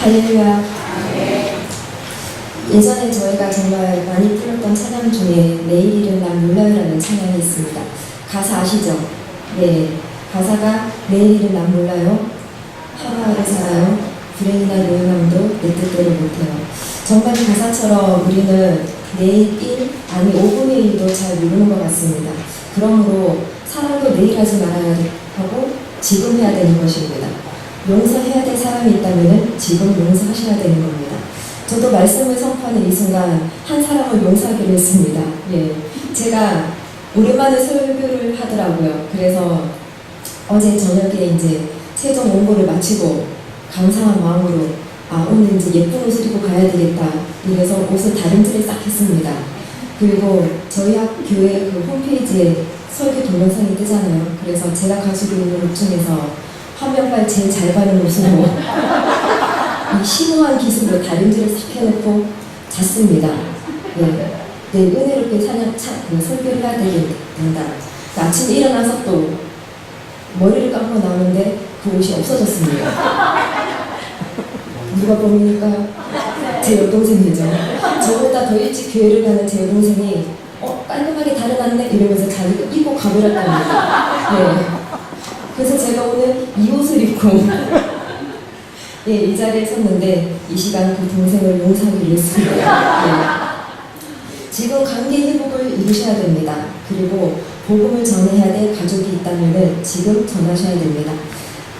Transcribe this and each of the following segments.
할렐루야. 예전에 저희가 정말 많이 불렀던 찬양 중에 내일일은 난 몰라요라는 찬양이 있습니다. 가사 아시죠? 네. 가사가 내일일은 난 몰라요. 하루 아래 살아요. 불행이나 노예함도 내 뜻대로 못해요. 정말 가사처럼 우리는 내일 일, 아니 5분의 1도 잘 모르는 것 같습니다. 그러므로 사랑도 내일 하지 말아야 하고 지금 해야 되는 것입니다. 용서해야 될 사람이 있다면 지금 용서하셔야 되는 겁니다. 저도 말씀을 선포하는 이 순간 한 사람을 용서하기로 했습니다. 예, 제가 오랜만에 설교를 하더라고요. 그래서 어제 저녁에 이제 최종 원고를 마치고 감사한 마음으로 오늘 이제 예쁜 옷을 입고 가야 되겠다. 이래서 옷을 다림질을 싹 했습니다. 그리고 저희 교회 그 홈페이지에 설교 동영상이 뜨잖아요. 그래서 제가 가지고 있는 옷 중에서 화면발 제일 잘 바른 옷으로 이 심오한 기술로 다림질을 싹 해놓고 잤습니다. 네, 은혜롭게 설교를 해야 되겠다. 아침에 일어나서 또 머리를 감고 나오는데 그 옷이 없어졌습니다. 누가 보니까 제 여동생이죠. 저보다 더 일찍 교회를 가는 제 여동생이 깔끔하게 다려놨네 이러면서 자기가 입고 가버렸답니다. 네. 그래서 제가 오늘 이 옷을 입고 예, 이 자리에 섰는데 이 시간 그 동생을 용서하기로 했습니다. 네. 지금 관계 회복을 이루셔야 됩니다. 그리고 복음을 전해야 될 가족이 있다면 지금 전하셔야 됩니다.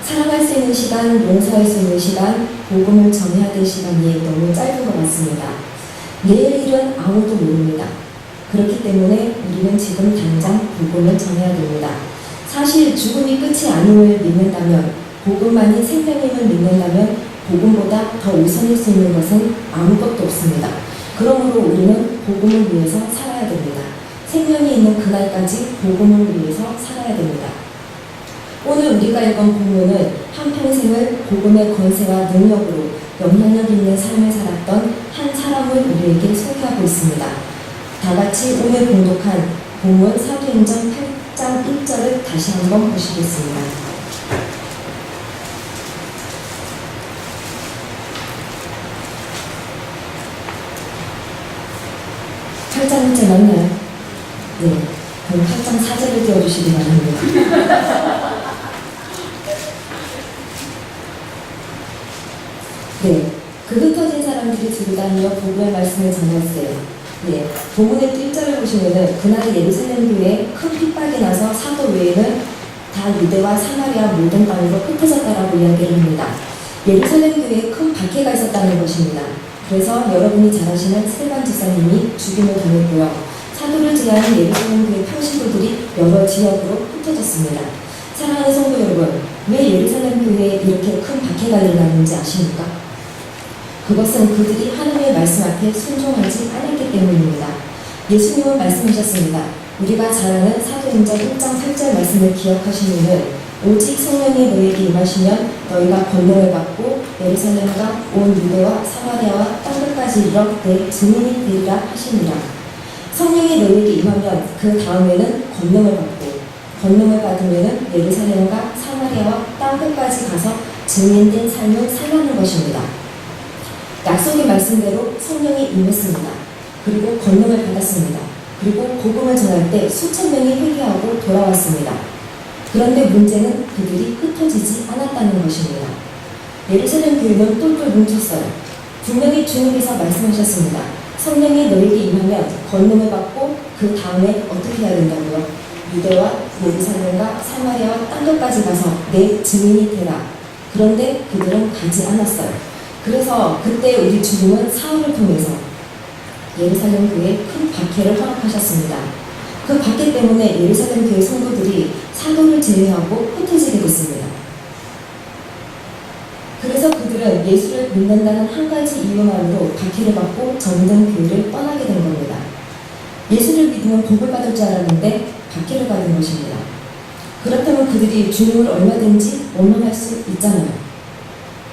사랑할 수 있는 시간, 용서할 수 있는 시간, 복음을 전해야 될 시간이 너무 짧은 것 같습니다. 내일 일은 아무도 모릅니다. 그렇기 때문에 우리는 지금 당장 복음을 전해야 됩니다. 사실 죽음이 끝이 아님을 믿는다면, 복음만이 생명임을 믿는다면 복음보다 더 우선일 수 있는 것은 아무것도 없습니다. 그러므로 우리는 복음을 위해서 살아야 됩니다. 생명이 있는 그날까지 복음을 위해서 살아야 됩니다. 오늘 우리가 읽은 본문은 한평생을 복음의 권세와 능력으로 영향력 있는 삶을 살았던 한 사람을 우리에게 소개하고 있습니다. 다 같이 오늘 봉독한 본문 사도행전 8장 1절을 다시 한번 보시겠습니다. 8장 1절 맞나요? 네. 그럼 8장 4절을 띄워주시기 바랍니다. 네. 그 흩어진 사람들이 두루다니며 복음의 말씀을 전했어요. 네, 본문의 1절을 보시면은 그날 예루살렘 교회에 큰 핍박이 나서 사도 외에는 다 유대와 사마리아 모든 땅으로 흩어졌다라고 이야기를 합니다. 예루살렘 교회에 큰 박해가 있었다는 것입니다. 그래서 여러분이 잘 아시는 스데반 집사님이 죽임을 당했고요. 사도를 제외하는 예루살렘 교회 평신도들이 여러 지역으로 흩어졌습니다. 사랑하는 성도 여러분, 왜 예루살렘 교회에 이렇게 큰 박해가 일어났는지 아십니까? 그것은 그들이 하나님의 말씀 앞에 순종하지 않았기 때문입니다. 예수님은 말씀하셨습니다. 우리가 잘 아는 사도행전 1장 8절 말씀을 기억하시면은 오직 성령이 너희에게 임하시면 너희가 권능을 받고 예루살렘과 온 유대와 사마리아와 땅끝까지 이르러 내 증인이 되리라 하시니라. 성령이 너희에게 임하면 그 다음에는 권능을 받고 권능을 받으면은 예루살렘과 사마리아와 땅끝까지 가서 증인된 삶을 살라는 것입니다. 약속의 말씀대로 성령이 임했습니다. 그리고 권능을 받았습니다. 그리고 복음을 전할 때 수천 명이 회개하고 돌아왔습니다. 그런데 문제는 그들이 흩어지지 않았다는 것입니다. 예루살렘 교회는 똘똘 뭉쳤어요. 분명히 주님께서 말씀하셨습니다. 성령이 너에게 임하면 권능을 받고 그 다음에 어떻게 해야 된다고요? 유대와 예루살렘과 사마리아와 땅끝까지 가서 내 증인이 되라. 그런데 그들은 가지 않았어요. 그래서 그때 우리 주님은 사울을 통해서 예루살렘 교회에 큰 박해를 허락하셨습니다. 그 박해 때문에 예루살렘 교회 성도들이 사도를 제외하고 흩어지게 됐습니다. 그래서 그들은 예수를 믿는다는 한 가지 이유만으로 박해를 받고 정든 교회를 떠나게 된 겁니다. 예수를 믿으면 복을 받을 줄 알았는데 박해를 받은 것입니다. 그렇다면 그들이 주님을 얼마든지 원망할 수 있잖아요.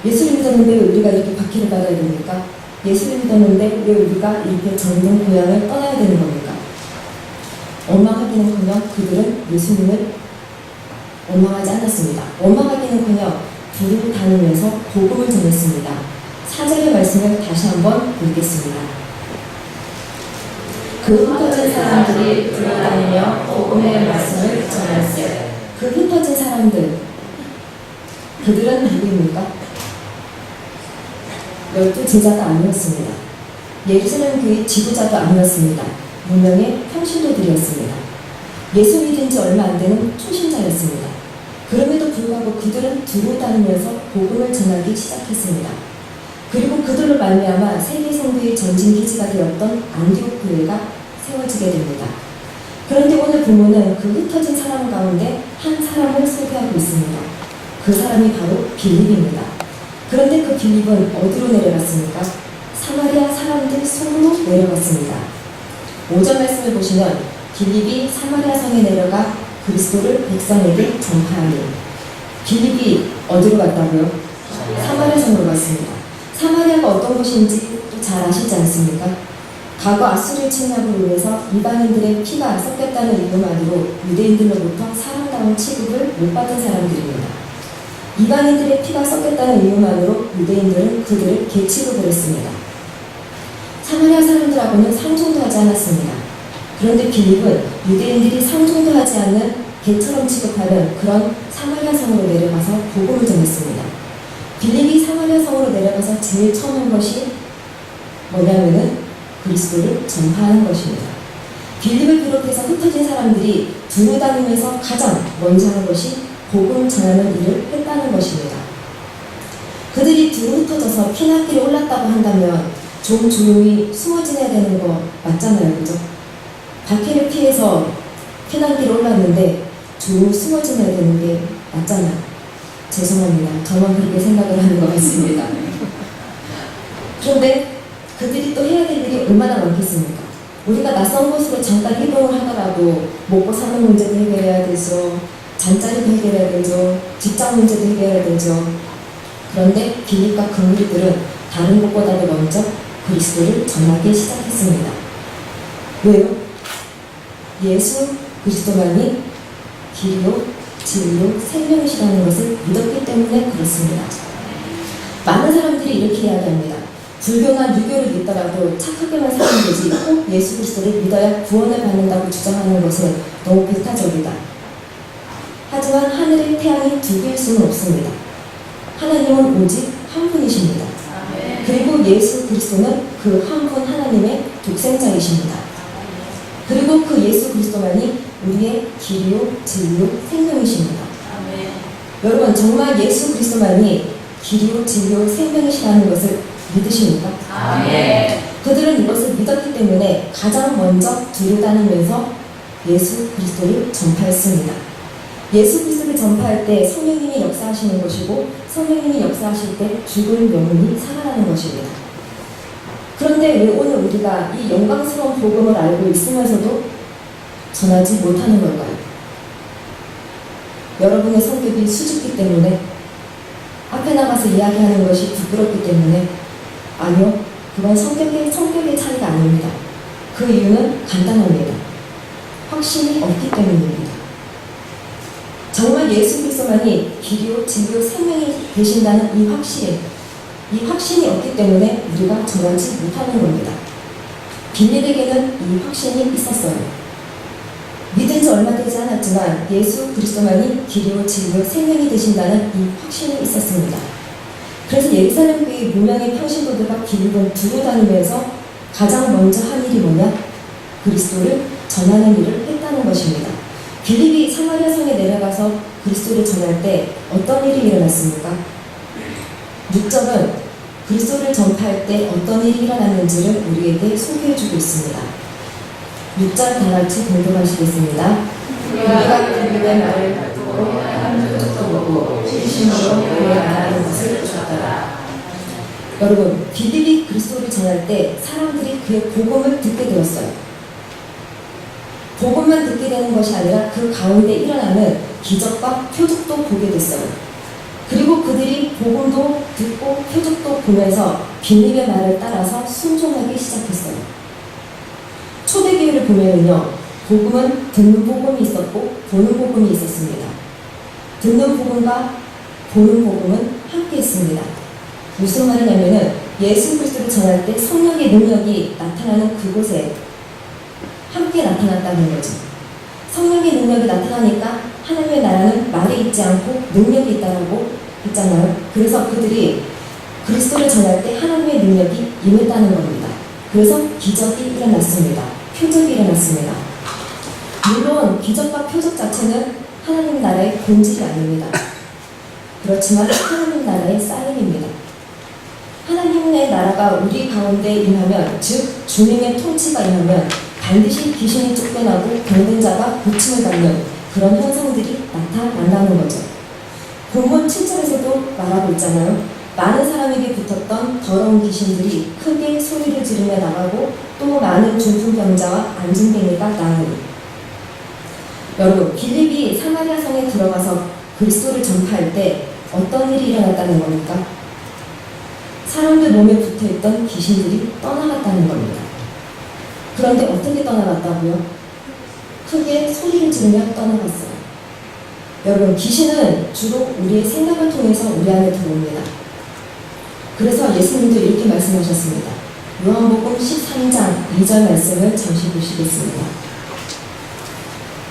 예수를 믿었는데 왜 우리가 이렇게 박해를 받아야 됩니까? 예수를 믿었는데 왜 우리가 이렇게 정든 고향을 떠나야 되는 겁니까? 원망하기는커녕 그들은 예수님을 원망하지 않았습니다. 원망하기는커녕 불을 다니면서 복음을 전했습니다. 4절의 말씀을 다시 한번 읽겠습니다. 그 흩어진 사람들이 돌아다니며 복음의 말씀을 전할세. 그 흩어진 사람들, 그들은 누구입니까? 12 제자가 아니었습니다. 예루살렘 교회 지도자도 아니었습니다. 무명의 평신도들이었습니다. 예수 믿은 지 얼마 안 되는 초신자였습니다. 그럼에도 불구하고 그들은 두루 다니면서 복음을 전하기 시작했습니다. 그리고 그들로 말미암아 세계 선교의 전진 기지가 되었던 안디옥 교회가 세워지게 됩니다. 그런데 오늘 본문은 그 흩어진 사람 가운데 한 사람을 소개하고 있습니다. 그 사람이 바로 빌립입니다. 그런데 그 빌립은 어디로 내려갔습니까? 사마리아 사람들 속으로 내려갔습니다. 5절 말씀을 보시면 빌립이 사마리아 성에 내려가 그리스도를 백성에게 전파하니, 빌립이 어디로 갔다고요? 사마리아 성으로 갔습니다. 사마리아가 어떤 곳인지 또 잘 아시지 않습니까? 과거 아수르 침략으로 인해서 이방인들의 피가 섞였다는 이유만으로 유대인들로부터 사랑다운 취급을 못 받은 사람들입니다. 이방인들의 피가 섞였다는 이유만으로 유대인들은 그들을 개취급을 했습니다. 사마리아 사람들하고는 상종도 하지 않았습니다. 그런데 빌립은 유대인들이 상종도 하지 않는 개처럼 취급하는 그런 사마리아 성으로 내려가서 복음을 전했습니다. 빌립이 사마리아 성으로 내려가서 제일 처음 한 것이 뭐냐면은 그리스도를 전파하는 것입니다. 빌립을 비롯해서 흩어진 사람들이 두루 다니면서 가장 먼저 하는 것이 복음 전하는 일을 했다는 것입니다. 그들이 두루 흩어져서 피난길에 올랐다고 한다면 좀 조용히 숨어 지내야 되는 거 맞잖아요, 그죠? 박해를 피해서 피난길에 올랐는데 조용히 숨어 지내야 되는 게 맞잖아요. 죄송합니다. 저만 그렇게 생각을 하는 것 같습니다. 그런데 그들이 또 해야 될 일이 얼마나 많겠습니까? 우리가 낯선 곳으로 잠깐 이동을 하더라도 먹고 사는 문제도 해결해야 되죠. 잠자리도 해결해야 되죠. 직장 문제도 해결해야 되죠. 그런데 빌립과 그 무리들은 다른 곳보다도 먼저 그리스도를 전하기 시작했습니다. 왜요? 예수 그리스도만이 길이요, 진리요, 생명이시라는 것을 믿었기 때문에 그렇습니다. 많은 사람들이 이렇게 이야기합니다. 불교나 유교를 믿더라도 착하게만 살면 되지 꼭 예수 그리스도를 믿어야 구원을 받는다고 주장하는 것은 너무 배타적이다. 하지만 하늘의 태양이 두 개일 수는 없습니다. 하나님은 오직 한 분이십니다. 그리고 예수 그리스도는 그 한 분 하나님의 독생자이십니다. 그리고 그 예수 그리스도만이 우리의 길이요, 진리요, 생명이십니다. 여러분, 정말 예수 그리스도만이 길이요, 진리요, 생명이시라는 것을 믿으십니까? 그들은 이것을 믿었기 때문에 가장 먼저 두루 다니면서 예수 그리스도를 전파했습니다. 예수 그리스도를 전파할 때 성령님이 역사하시는 것이고, 성령님이 역사하실 때 죽은 영혼이 살아나는 것입니다. 그런데 왜 오늘 우리가 이 영광스러운 복음을 알고 있으면서도 전하지 못하는 걸까요? 여러분의 성격이 수줍기 때문에, 앞에 나가서 이야기하는 것이 부끄럽기 때문에, 아니요, 그건 성격의 차이가 아닙니다. 그 이유는 간단합니다. 확신이 없기 때문입니다. 정말 예수 그리스도만이 길이요, 진리요, 생명이 되신다는 이 확신이 없기 때문에 우리가 전하지 못하는 겁니다. 빌립에게는 이 확신이 있었어요. 믿은 지 얼마 되지 않았지만 예수 그리스도만이 길이요, 진리요, 생명이 되신다는 이 확신이 있었습니다. 그래서 예루살렘 교회 무명의 평신도들과 빌립은 두루 다니면서 가장 먼저 한 일이 뭐냐? 그리스도를 전하는 일을 했다는 것입니다. 빌립이 사마리아 성에 내려가서 그리스도를 전할 때 어떤 일이 일어났습니까? 6절은 그리스도를 전파할 때 어떤 일이 일어났는지를 우리에게 소개해주고 있습니다. 6절 다 같이 공독하시겠습니다. 우리가 빌립의 말을 듣고 한 쪽도 보고 진심으로 그의 말하는 것을 쫓았더라. 여러분, 빌립이 그리스도를 전할 때 사람들이 그의 복음을 듣게 되었어요. 복음만 듣게 되는 것이 아니라 그 가운데 일어나는 기적과 표적도 보게 됐어요. 그리고 그들이 복음도 듣고 표적도 보면서 빌립의 말을 따라서 순종하기 시작했어요. 초대교회를 보면요, 복음은 듣는 복음이 있었고 보는 복음이 있었습니다. 듣는 복음과 보는 복음은 함께 있습니다. 무슨 말이냐면은 예수 그리스도를 전할 때 성령의 능력이 나타나는 그곳에 함께 나타났다는 거죠. 성령의 능력이 나타나니까 하나님의 나라는 말에 있지 않고 능력이 있다라고 했잖아요. 그래서 그들이 그리스도를 전할 때 하나님의 능력이 임했다는 겁니다. 그래서 기적이 일어났습니다. 표적이 일어났습니다. 물론 기적과 표적 자체는 하나님 나라의 본질이 아닙니다. 그렇지만 하나님 나라의 사인입니다. 하나님의 나라가 우리 가운데 임하면, 즉 주님의 통치가 임하면 반드시 귀신이 쫓겨나고 병든 자가 고침을 받는 그런 현상들이 나타난다는 거죠. 본문 7절에서도 말하고 있잖아요. 많은 사람에게 붙었던 더러운 귀신들이 크게 소리를 지르며 나가고 또 많은 중풍병자와 안진뱅이가 나으니. 여러분, 빌립이 사마리아 성에 들어가서 그리스도를 전파할 때 어떤 일이 일어났다는 겁니까? 사람들 몸에 붙어있던 귀신들이 떠나갔다는 겁니다. 그런데 어떻게 떠나갔다고요? 크게 소리를 지르며 떠나갔어요. 여러분, 귀신은 주로 우리의 생각을 통해서 우리 안에 들어옵니다. 그래서 예수님도 이렇게 말씀하셨습니다. 요한복음 13장 2절 말씀을 잠시 보시겠습니다.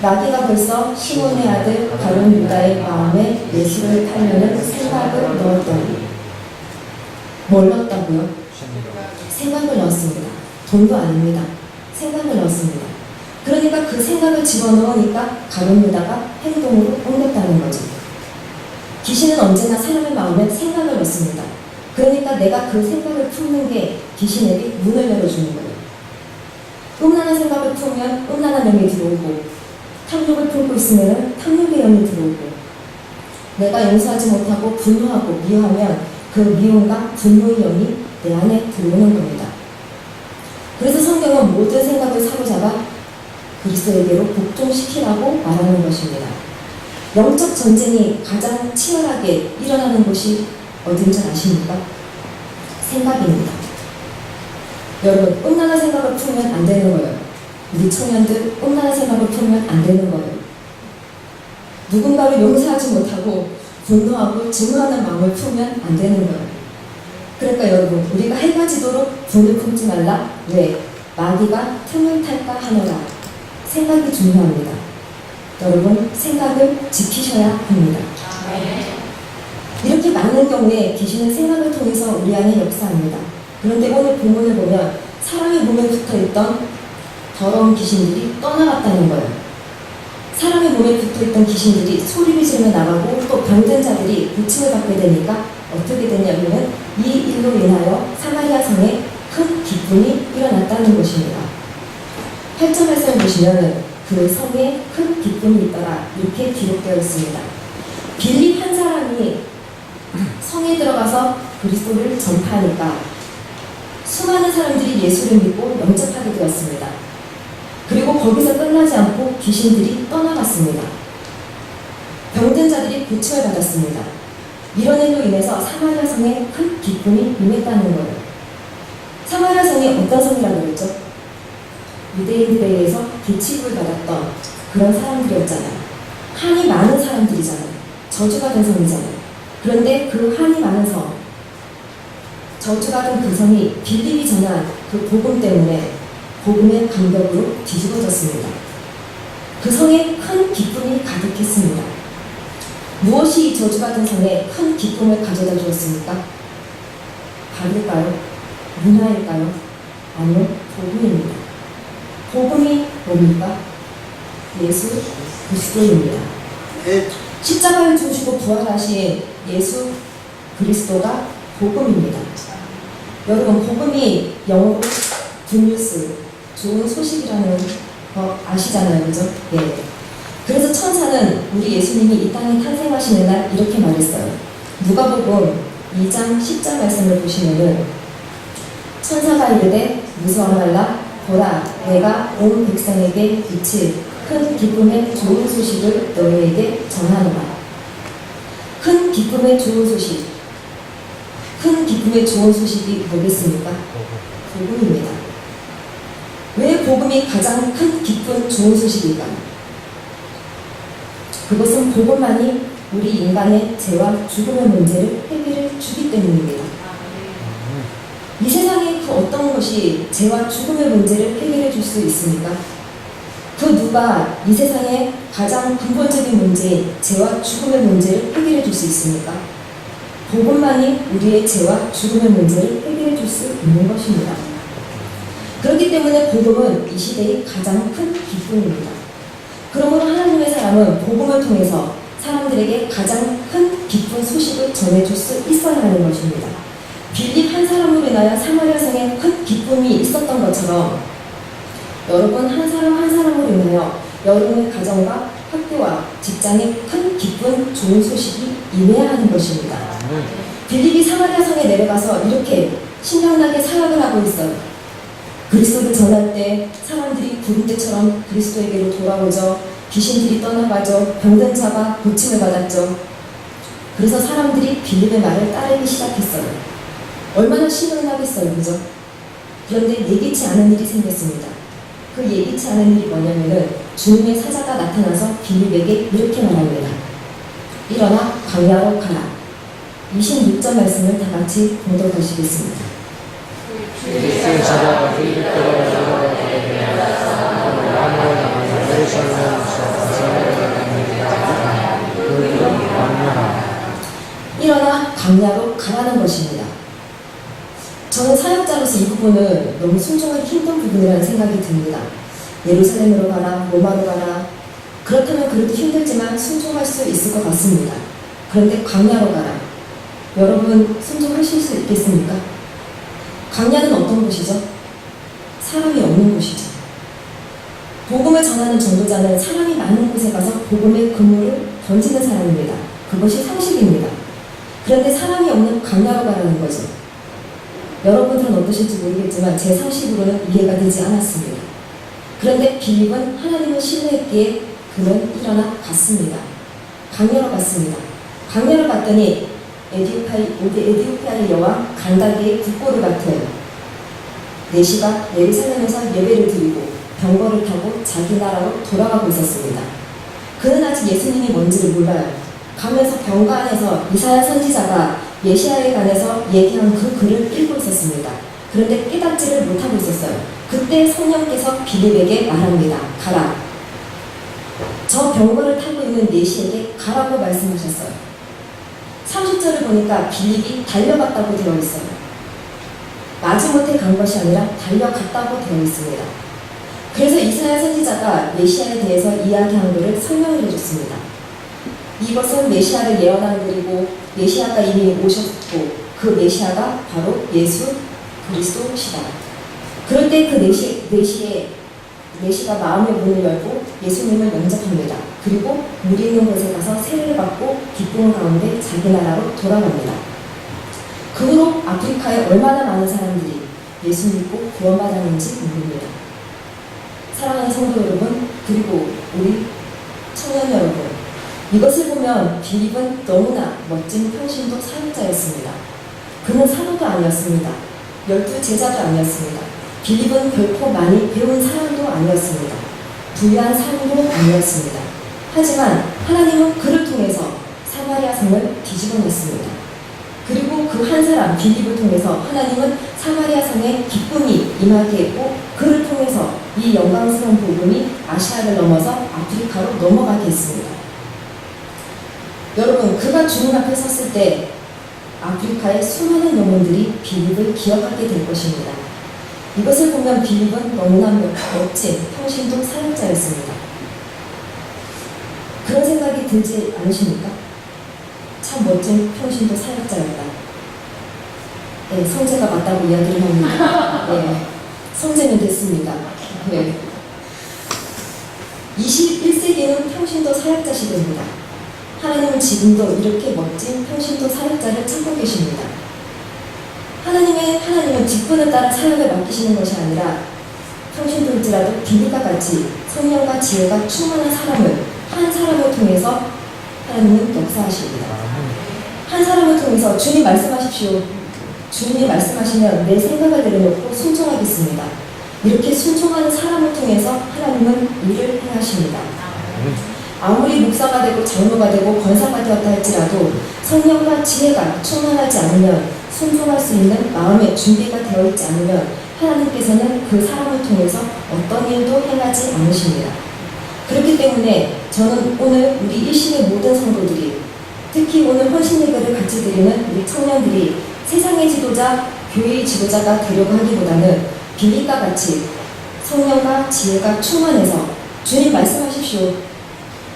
마귀가 벌써 시몬의 아들 가룟 유다의 마음에 예수를 팔려는 생각을 넣었더니. 뭘 넣었다고요? 생각을 넣었습니다. 돈도 아닙니다. 생각을 넣었습니다. 그러니까 그 생각을 집어넣으니까 가룟 유다가 행동으로 옮겼다는 거죠. 귀신은 언제나 사람의 마음에 생각을 넣습니다. 그러니까 내가 그 생각을 품는 게 귀신에게 문을 열어주는 거예요. 음란한 생각을 품으면 음란한 영이 들어오고, 탐욕을 품고 있으면 탐욕의 영이 들어오고, 내가 용서하지 못하고 분노하고 미워하면 그 미움과 분노의 영이 내 안에 들어오는 겁니다. 그래서 성경은 모든 생각을 사로잡아 그리스도에게로 복종시키라고 말하는 것입니다. 영적 전쟁이 가장 치열하게 일어나는 곳이 어딘지 아십니까? 생각입니다. 여러분, 음란한 생각을 품으면 안 되는 거예요. 우리 청년들 음란한 생각을 품으면 안 되는 거예요. 누군가를 용서하지 못하고 분노하고 증오하는 마음을 품으면 안 되는 거예요. 그러니까 여러분, 우리가 해가 지도록 분을 품지 말라. 왜? 마귀가 틈을 탈까 하노라. 생각이 중요합니다. 여러분, 생각을 지키셔야 합니다. 이렇게 많은 경우에 귀신은 생각을 통해서 우리 안에 역사합니다. 그런데 오늘 본문을 보면 사람의 몸에 붙어있던 더러운 귀신들이 떠나갔다는 거예요. 사람의 몸에 붙어있던 귀신들이 소리를 지르며 나가고 또 병든 자들이 고침을 받게 되니까 어떻게 되냐면 이 일로 인하여 사마리아 성에 큰 기쁨이 일어났다는 것입니다. 8절 말씀을 보시면 그 성에 큰 기쁨이 있더라 이렇게 기록되어 있습니다. 빌립 한 사람이 성에 들어가서 그리스도를 전파하니까 수많은 사람들이 예수를 믿고 영접하게 되었습니다. 그리고 거기서 끝나지 않고 귀신들이 떠나갔습니다. 병든 자들이 고침을 받았습니다. 이런 일로 인해서 사마리아 성에 큰 기쁨이 임했다는 거예요. 사마리아 성이 어떤 성이라고 그랬죠? 유대인들에 의해서 기치를 받았던 그런 사람들이었잖아요. 한이 많은 사람들이잖아요. 저주가 된 성이잖아요. 그런데 그 한이 많은 성, 저주가 된 그 성이 빌립이 전한 그 복음 때문에 복음의 감격으로 뒤집어졌습니다. 그 성에 큰 기쁨이 가득했습니다. 무엇이 이 저주받은 성에 큰 기쁨을 가져다 주었습니까? 밥일까요? 문화일까요? 아니요, 복음입니다. 복음이 뭡니까? 예수 그리스도입니다. 십자가를 주시고 부활하신 예수 그리스도가 복음입니다. 여러분, 복음이 영어로 굿뉴스, 좋은 소식이라는 거 아시잖아요, 그죠? 예. 그래서 천사는 우리 예수님이 이 땅에 탄생하시는 날 이렇게 말했어요. 누가복음 2장 10절 말씀을 보시면은 천사가 이르되 무서워 말라. 보라, 내가 온 백성에게 미칠 큰 기쁨의 좋은 소식을 너희에게 전하노라. 큰 기쁨의 좋은 소식. 큰 기쁨의 좋은 소식이 뭐겠습니까? 복음입니다. 왜 복음이 가장 큰 기쁜 좋은 소식일까요? 그것은 복음만이 우리 인간의 죄와 죽음의 문제를 해결해 주기 때문입니다. 이 세상의 그 어떤 것이 죄와 죽음의 문제를 해결해 줄 수 있습니까? 그 누가 이 세상의 가장 근본적인 문제인 죄와 죽음의 문제를 해결해 줄 수 있습니까? 복음만이 우리의 죄와 죽음의 문제를 해결해 줄 수 있는 것입니다. 그렇기 때문에 복음은 이 시대의 가장 큰 기쁨입니다. 그러므로 하나님의 사람은 복음을 통해서 사람들에게 가장 큰 기쁜 소식을 전해줄 수 있어야 하는 것입니다. 빌립 한 사람으로 인하여 사마리아 성에 큰 기쁨이 있었던 것처럼 여러분 한 사람 한 사람으로 인하여 여러분의 가정과 학교와 직장에 큰 기쁜 좋은 소식이 임해야 하는 것입니다. 빌립이 사마리아 성에 내려가서 이렇게 신명나게 사역을 하고 있어요. 그리스도를 전할 때 사람들이 구름대처럼 그리스도에게로 돌아오죠. 귀신들이 떠나가죠. 병든 자가 고침을 받았죠. 그래서 사람들이 빌립의 말을 따르기 시작했어요. 얼마나 신명나겠어요, 그죠? 그런데 예기치 않은 일이 생겼습니다. 그 예기치 않은 일이 뭐냐면은 주님의 사자가 나타나서 빌립에게 이렇게 말합니다. 일어나 광야로 가라. 26절 말씀을 다 같이 봉독하시겠습니다. 일어나 광야로 가라는 것입니다. 저는 사역자로서 이 부분은 너무 순종하기 힘든 부분이라는 생각이 듭니다. 예루살렘으로 가라, 로마로 가라. 그렇다면 그래도 힘들지만 순종할 수 있을 것 같습니다. 그런데 광야로 가라. 여러분 순종하실 수 있겠습니까? 광야는 어떤 곳이죠? 사람이 없는 곳이죠. 복음을 전하는 전도자는 사람이 많은 곳에 가서 복음의 그물을 던지는 사람입니다. 그것이 상식입니다. 그런데 사람이 없는 광야로 가라는 거죠. 여러분들은 어떠실지 모르겠지만 제 상식으로는 이해가 되지 않았습니다. 그런데 빌립은 하나님을 신뢰했기에 그는 일어나 갔습니다. 광야로 갔습니다. 광야로 갔더니 에디오피아의 여왕 간다기의 국보를 같아요. 내시가 예루살렘에서 예배를 드리고 병거를 타고 자기 나라로 돌아가고 있었습니다. 그는 아직 예수님이 뭔지를 몰라요. 가면서 병거 안에서 이사야 선지자가 메시아에 관해서 얘기한 그 글을 읽고 있었습니다. 그런데 깨닫지를 못하고 있었어요. 그때 성령께서 빌립에게 말합니다. 가라. 저 병거를 타고 있는 내시에게 가라고 말씀하셨어요. 30절을 보니까 빌립이 달려갔다고 되어 있어요. 마지못해 간 것이 아니라 달려갔다고 되어 있습니다. 그래서 이사야 선지자가 메시아에 대해서 이야기한 것을 설명을 해줬습니다. 이것은 메시아를 예언하는 글이고 메시아가 이미 오셨고 그 메시아가 바로 예수 그리스도시다. 그럴 때 그 메시가 마음의 문을 열고 예수님을 영접합니다. 그리고 물이 있는 곳에 가서 세례를 받고 기쁨 가운데 자기 나라로 돌아갑니다. 그 후로 아프리카에 얼마나 많은 사람들이 예수 믿고 구원받았는지 모릅니다. 사랑하는 성도 여러분, 그리고 우리 청년 여러분, 이것을 보면 빌립은 너무나 멋진 평신도 사역자였습니다. 그는 사도도 아니었습니다. 12제자도 아니었습니다. 빌립은 결코 많이 배운 사람도 아니었습니다. 부유한 삶도 아니었습니다. 하지만 하나님은 그를 통해서 사마리아 성을 뒤집어냈습니다. 그리고 그 한 사람 빌립을 통해서 하나님은 사마리아 성에 기쁨이 임하게 했고 그를 통해서 이 영광스러운 복음이 아시아를 넘어서 아프리카로 넘어가게 했습니다. 여러분, 그가 주님 앞에 섰을 때 아프리카의 수많은 영혼들이 빌립을 기억하게 될 것입니다. 이것을 보면 빌립은 너무나 멋진 평신도 사역자였습니다. 그런 생각이 들지 않으십니까? 참 멋진 평신도 사역자였다. 네, 성제가 맞다고 이야기를 합니다. 네, 성제는 됐습니다. 네. 21세기는 평신도 사역자 시대입니다. 하나님은 지금도 이렇게 멋진 평신도 사역자를 찾고 계십니다. 하나님은 직분을 따라 사역을 맡기시는 것이 아니라 평신도일지라도 빌립과 같이 성령과 지혜가 충만한 사람을 한 사람을 통해서 하나님은 역사하십니다. 한 사람을 통해서 주님 말씀하십시오. 주님이 말씀하시면 내 생각을 내려놓고 순종하겠습니다. 이렇게 순종하는 사람을 통해서 하나님은 일을 행하십니다. 아무리 목사가 되고 장로가 되고 권사가 되었다 할지라도 성령과 지혜가 충만하지 않으면 순종할 수 있는 마음의 준비가 되어 있지 않으면 하나님께서는 그 사람을 통해서 어떤 일도 행하지 않으십니다. 그렇기 때문에 저는 오늘 우리 일신의 모든 성도들이, 특히 오늘 헌신 예배를 같이 드리는 우리 청년들이 세상의 지도자, 교회의 지도자가 되려고 하기보다는 빌립과 같이 성령과 지혜가 충만해서 주님 말씀하십시오.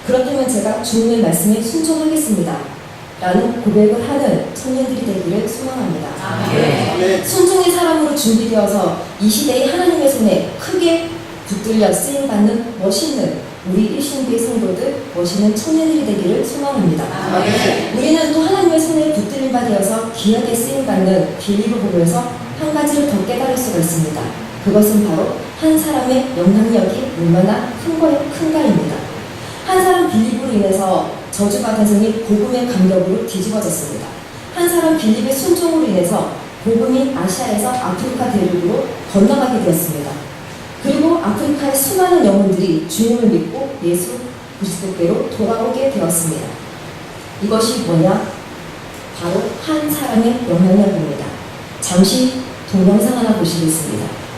그렇다면 제가 주님의 말씀에 순종하겠습니다. 라는 고백을 하는 청년들이 되기를 소망합니다. 아멘. 순종의 사람으로 준비되어서 이 시대의 하나님의 손에 크게 붙들려 쓰임받는 멋있는 우리 일신교의 성도들, 멋있는 청년들이 되기를 소망합니다. 아멘. 우리는 또 하나님의 손에 붙들림 바 되어서 귀하게 쓰임받는 빌립을 보면서 한 가지를 더 깨달을 수가 있습니다. 그것은 바로 한 사람의 영향력이 얼마나 큰가입니다. 한 사람 빌립으로 인해서 저주받은 성이 복음의 감격으로 뒤집어졌습니다. 한 사람 빌립의 순종으로 인해서 복음이 아시아에서 아프리카 대륙으로 건너가게 되었습니다. 그리고 아프리카의 수많은 영혼들이 주님을 믿고 예수 그리스도께로 돌아오게 되었습니다. 이것이 뭐냐? 바로 한 사람의 영향력입니다. 잠시 동영상 하나 보시겠습니다.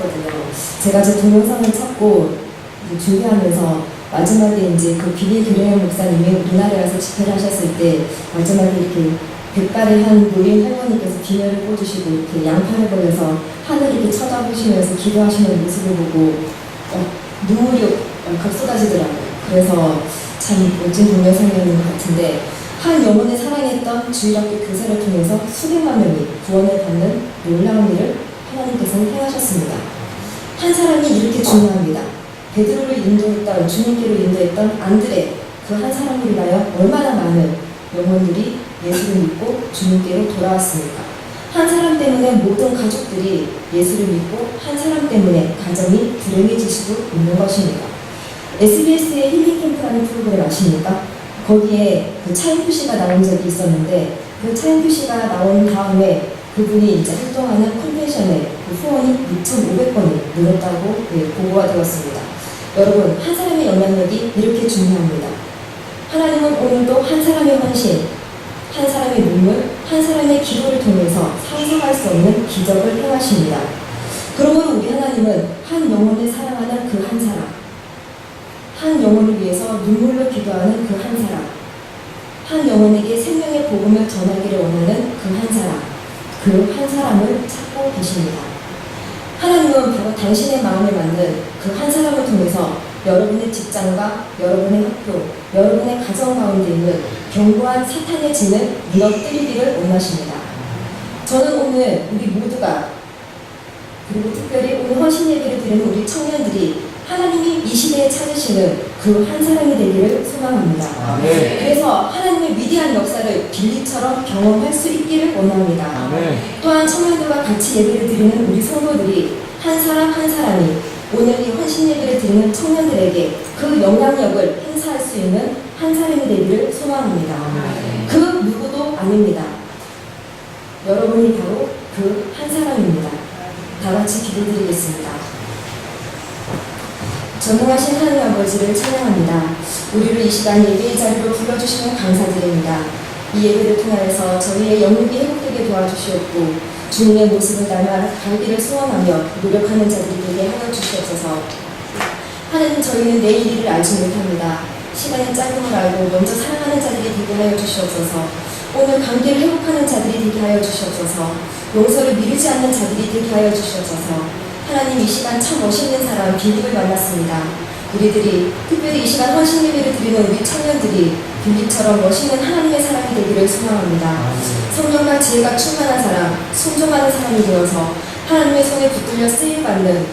찾아왔거든요. 제가 제 동영상을 찾고 이제 준비하면서 마지막에 이제 그 빌리 그레엄 목사님이 우리나라에 와서 집회를 하셨을 때 마지막에 이렇게 백발의 한 노인 할머니께서 비녀를 꽂으시고 이렇게 양팔을 벌려서 하늘 이렇게 쳐다보시면서 기도하시는 모습을 보고 눈물이 덜컥 쏟아지더라고요. 그래서 참 멋진 동영상이었는 것 같은데 한 영혼을 사랑했던 주일학교 교사를 통해서 수백만 명이 구원을 받는 놀라운 일을 하나님께서는 행하셨습니다. 한 사람이 이렇게 중요합니다. 베드로를 인도했던 주님께로 인도했던 안드레 그 한 사람으로 인하여 얼마나 많은 영혼들이 예수를 믿고 주님께로 돌아왔습니까? 한 사람 때문에 모든 가족들이 예수를 믿고 한 사람 때문에 가정이 불행해지시고 있는 것입니다. SBS의 힐링캠프라는 프로그램 아십니까? 거기에 그 차인표 씨가 나온 적이 있었는데 그 차인표 씨가 나온 다음에 그분이 이제 활동하는 컨벤션에 그 후원이 6,500건이 늘었다고 보고가 되었습니다. 여러분, 한 사람의 영향력이 이렇게 중요합니다. 하나님은 오늘도 한 사람의 헌신, 한 사람의 눈물, 한 사람의 기도를 통해서 상상할 수 없는 기적을 행하십니다. 그러므로 우리 하나님은 한 영혼을 사랑하는 그 한 사람, 한 영혼을 위해서 눈물로 기도하는 그 한 사람, 한 영혼에게 생명의 복음을 전하기를 원하는 그 한 사람, 그 한 사람을 찾고 계십니다. 하나님은 바로 당신의 마음에 맞는 그 한 사람을 통해서 여러분의 직장과 여러분의 학교, 여러분의 가정 가운데 있는 견고한 사탄의 진을 무너뜨리기를 원하십니다. 저는 오늘 우리 모두가 그리고 특별히 오늘 헌신 예배를 드리는 우리 청년들이 하나님이 이 시대에 찾으시는 그 한 사람이 되기를 소망합니다. 그래서 하나님의 위대한 역사를 빌리처럼 경험할 수 있기를 원합니다. 또한 청년들과 같이 예배를 드리는 우리 성도들이 한 사람 한 사람이 오늘 이 헌신 예배를 드리는 청년들에게 그 영향력을 행사할 수 있는 한 사람이 되기를 소망합니다. 그 누구도 아닙니다. 여러분이 바로 그 한 사람입니다. 다 같이 기도드리겠습니다. 전능하신 하나님 아버지를 찬양합니다. 우리를 이 시간 예배의 자리로 불러주시면 감사드립니다. 이 예배를 통하여서 저희의 영육이 회복되게 도와주시옵고 주님의 모습을 닮아 갈기를 소원하며 노력하는 자들이 되게 하여 주시옵소서. 하나님, 저희는 내일 일을 알지 못합니다. 시간의 짧음을 알고 먼저 사랑하는 자들이 되게 하여 주시옵소서. 오늘 관계를 회복하는 자들이 되게 하여 주시옵소서. 용서를 미루지 않는 자들이 되게 하여 주시옵소서. 하나님, 이 시간 참 멋있는 사람 빌립을 만났습니다. 우리들이 특별히 이 시간 헌신 예배를 드리는 우리 청년들이 빌립처럼 멋있는 하나님의 사람이 되기를 소망합니다. 성령과 지혜가 충만한 사람, 순종하는 사람이 되어서 하나님의 손에 붙들려 쓰임받는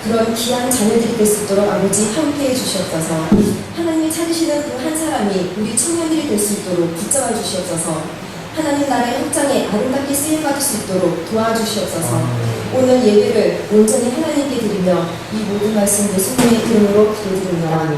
그런 귀한 자녀들이 될 수 있도록 아버지 함께해 주시옵소서. 하나님이 찾으시는 그 한 사람이 우리 청년들이 될 수 있도록 붙잡아 주시옵소서. 하나님 나라의 확장에 아름답게 쓰임받을 수 있도록 도와주시옵소서. 오늘 예배를 온전히 하나님께 드리며 이 모든 말씀 예수님의 이름으로 기도드립니다.